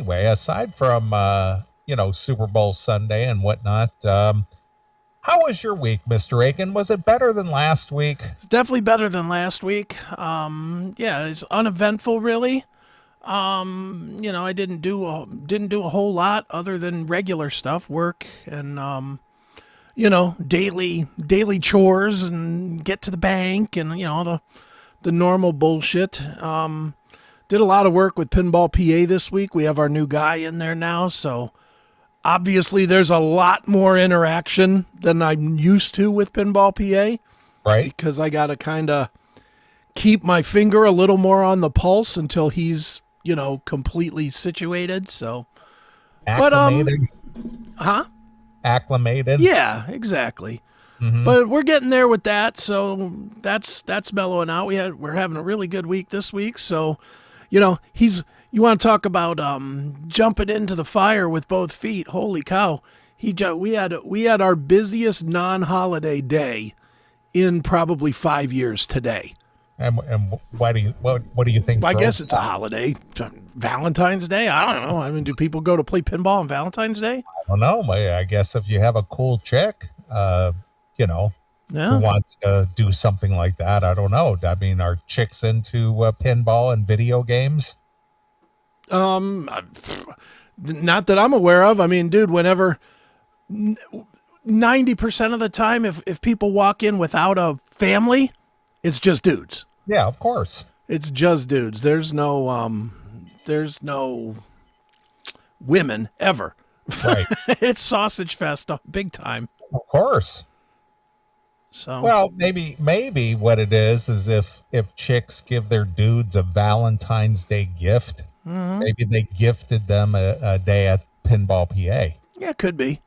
anyway, aside from Super Bowl Sunday and whatnot, how was your week, Mr. Aiken? Was it better than last week? It's definitely better than last week. Yeah, it's uneventful, really. I didn't do a whole lot other than regular stuff, work and daily chores and get to the bank and the normal bullshit. Did a lot of work with Pinball PA this week. We have our new guy in there now, so obviously there's a lot more interaction than I'm used to with Pinball PA. Right. Because I got to kind of keep my finger a little more on the pulse until he's, completely situated. So, Acclimated. Huh? Acclimated. Yeah, exactly. Mm-hmm. But we're getting there with that, so that's mellowing out. We're having a really good week this week. So, you want to talk about jumping into the fire with both feet? Holy cow! We had our busiest non-holiday day in probably 5 years today. And what do you think? I guess it's a holiday, Valentine's Day. I don't know. I mean, do people go to play pinball on Valentine's Day? I don't know. I guess if you have a cool chick, who wants to do something like that, I don't know. I mean, are chicks into pinball and video games? Not that I'm aware of. I mean, dude, whenever 90% of the time, if people walk in without a family, it's just dudes. Yeah, of course. It's just dudes. There's no women ever. Right. It's sausage fest big time. Of course. So well, maybe what it is if chicks give their dudes a Valentine's Day gift, maybe they gifted them a day at Pinball PA. Yeah, it could be.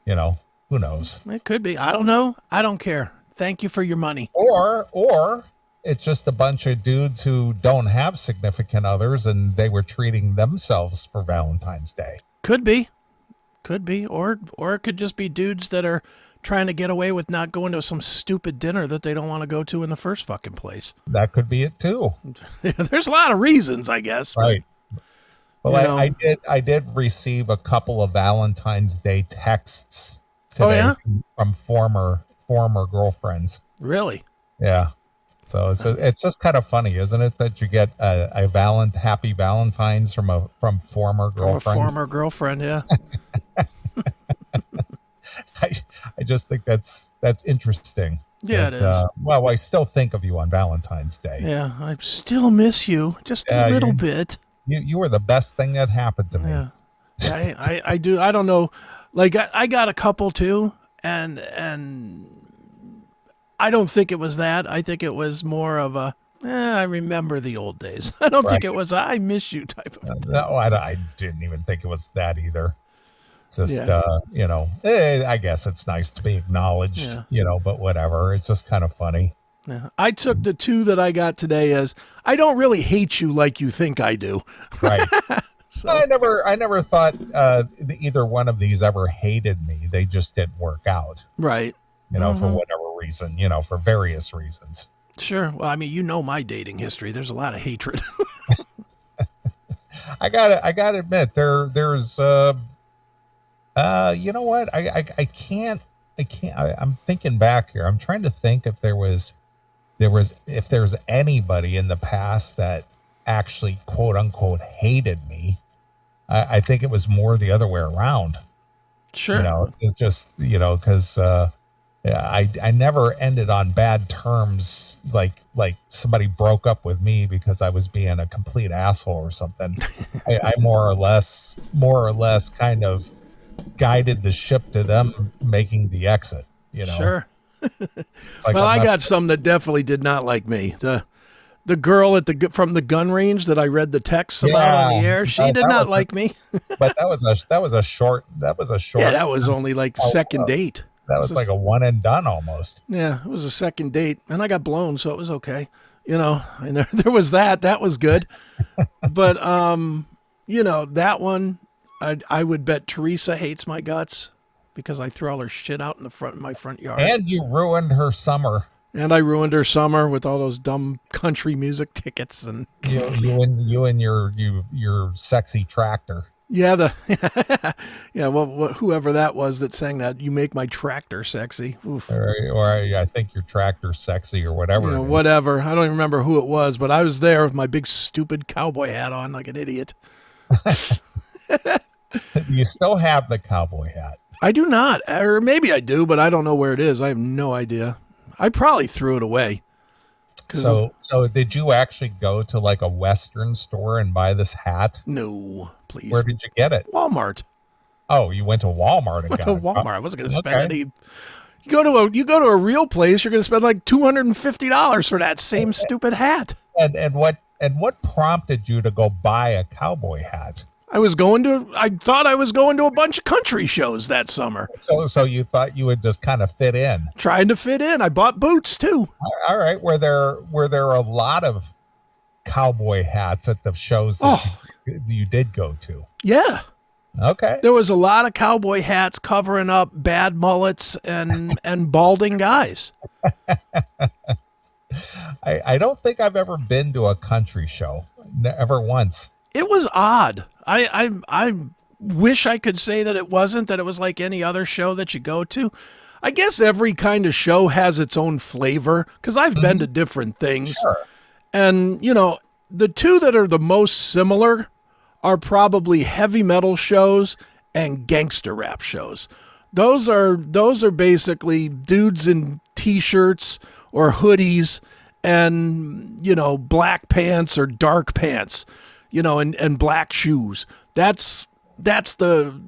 Who knows? It could be. I don't know. I don't care. Thank you for your money. Or it's just a bunch of dudes who don't have significant others and they were treating themselves for Valentine's Day. Could be. Or it could just be dudes that are trying to get away with not going to some stupid dinner that they don't want to go to in the first fucking place. That could be it too. There's a lot of reasons, I guess. Right. Well, I did receive a couple of Valentine's Day texts today from former girlfriends. Really? Yeah. So it's just kind of funny, isn't it, that you get a happy Valentine's from former girlfriends? From a former girlfriend, yeah. I just think that's interesting. Yeah, it is. Well, I still think of you on Valentine's Day. Yeah, I still miss you just a little bit. You were the best thing that happened to me. Yeah, I do. I don't know. Like I got a couple too, and I don't think it was that. I think it was more of a, I remember the old days. I don't think it was I miss you type of thing. No, I didn't even think it was that either. It's just, I guess it's nice to be acknowledged, but whatever. It's just kind of funny. Yeah. I took the two that I got today as, I don't really hate you like you think I do. Right. So. I never thought either one of these ever hated me. They just didn't work out. Right. For whatever reason, for various reasons. Sure. Well, I mean, my dating history. There's a lot of hatred. I gotta admit, there's you know what? I can't. I'm thinking back here. I'm trying to think if there's anybody in the past that actually quote unquote hated me. I think it was more the other way around. Sure. It's just because I never ended on bad terms. Like somebody broke up with me because I was being a complete asshole or something. I more or less kind of guided the ship to them making the exit. Sure. Like well, I got some that definitely did not like me. The girl from the gun range that I read the texts about on the air, she did not like me. But that was a short. Yeah, that was only like second date. That was like a one and done almost. Yeah, it was a second date, and I got blown, so it was okay. And there was that. That was good. But that one, I would bet Teresa hates my guts because I throw all her shit out in my front yard. And you ruined her summer. And I ruined her summer with all those dumb country music tickets and you and your sexy tractor. Yeah, the yeah. Well, whoever that was that sang that, "You make my tractor sexy." Oof. Or I think your tractor's sexy or You whatever know, it is. whatever. I don't even remember who it was, but I was there with my big stupid cowboy hat on, like an idiot. You still have the cowboy hat. I do not, or maybe I do, but I don't know where it is. I have no idea. I probably threw it away. So did you actually go to like a Western store and buy this hat? No, please, Where did you get it? Walmart. Oh, you went to Walmart and Went to got it. Walmart. I wasn't going to spend Okay. any. You go to a real place, you're going to spend like $250 for that same stupid hat. And what prompted you to go buy a cowboy hat? I thought I was going to a bunch of country shows that summer, So you thought you would just kind of fit in. trying to fit in. I bought boots too. All right. Were there a lot of cowboy hats at the shows that Oh, you did go to? yeah. Okay. There was a lot of cowboy hats covering up bad mullets and balding guys. I don't think I've ever been to a country show. Never once. It was odd. I wish I could say that it wasn't, that it was like any other show that you go to. I guess every kind of show has its own flavor, because I've been to different things. Sure. And, the two that are the most similar are probably heavy metal shows and gangster rap shows. Those are basically dudes in t-shirts or hoodies and, black pants or dark pants, and black shoes. That's the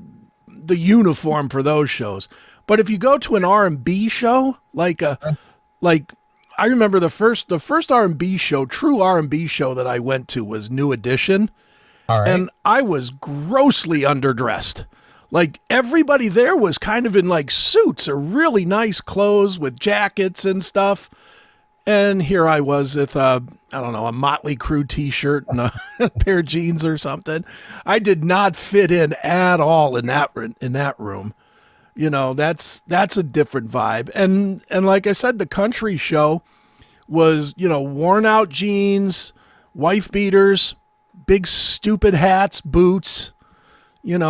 uniform for those shows. But if you go to an R&B show, like I remember the first R&B show, true R&B show that I went to was New Edition. All right. And I was grossly underdressed. Like everybody there was kind of in like suits or really nice clothes with jackets and stuff. And here I was with I don't know, a Motley Crue t-shirt and a pair of jeans or something. I did not fit in at all in that room. That's a different vibe. And like I said, the country show was, worn out jeans, wife beaters, big stupid hats, boots. You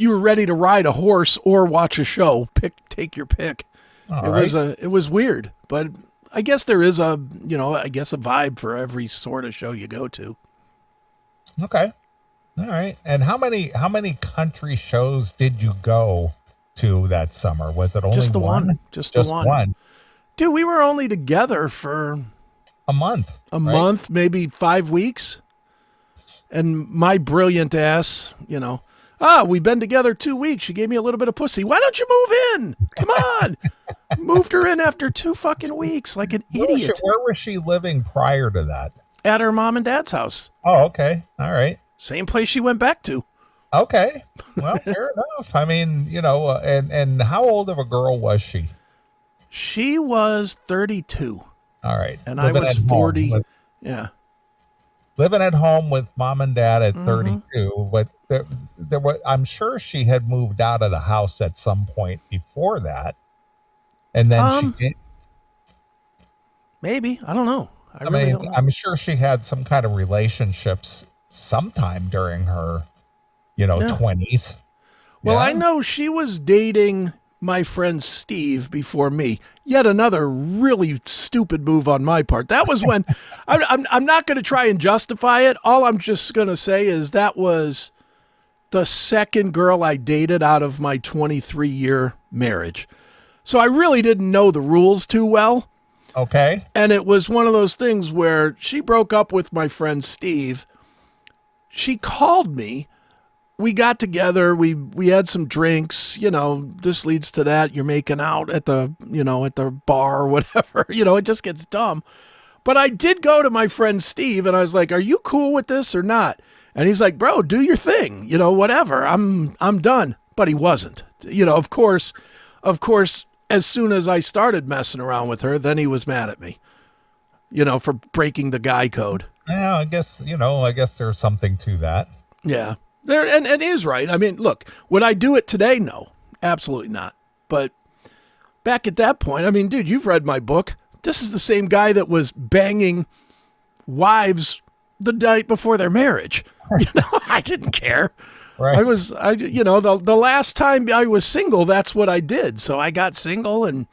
were ready to ride a horse or watch a show. Take your pick. It was weird, but I guess there is a vibe for every sort of show you go to. Okay. All right. And how many country shows did you go to that summer? Was it only Just the one. Just the one. one. Dude, we were only together for A month. a month, maybe 5 weeks. And my brilliant ass, we've been together 2 weeks. She gave me a little bit of pussy. Why don't you move in? Come on. Moved her in after 2 fucking weeks like an idiot Where was she living prior to that? at her mom and dad's house. Oh, okay. All right. Same place she went back to. Okay. Well, fair enough. I mean, and how old of a girl was she? She was 32 All right. and I was 40. Home. Yeah. Living at home with mom and dad at Mm-hmm. 32, but there was, I'm sure she had moved out of the house at some point before that. And then Maybe. I don't know. I I really mean, don't know. I'm sure she had some kind of relationships sometime during her, Yeah. 20s. Well, Yeah. I know she was dating my friend Steve before me. Yet another really stupid move on my part. That was when I'm not going to try and justify it. All I'm just going to say is that was the second girl I dated out of my 23-year marriage. So I really didn't know the rules too well. Okay. And it was one of those things where she broke up with my friend Steve. She called me. We got together. We had some drinks. This leads to that. You're making out at the bar or whatever. It just gets dumb. But I did go to my friend Steve and I was like, "Are you cool with this or not?" And he's like, "Bro, do your thing. Whatever. I'm done." But he wasn't. Of course, as soon as I started messing around with her, then he was mad at me. For breaking the guy code. Yeah, I guess there's something to that. Yeah. And he is right. I mean, look, would I do it today? No, absolutely not. But back at that point, I mean, dude, you've read my book. This is the same guy that was banging wives, the night before their marriage. I didn't care. Right. The last time I was single, that's what I did. So I got single, and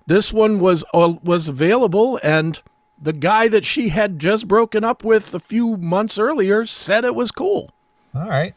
this one was available, and the guy that she had just broken up with a few months earlier said it was cool. All right.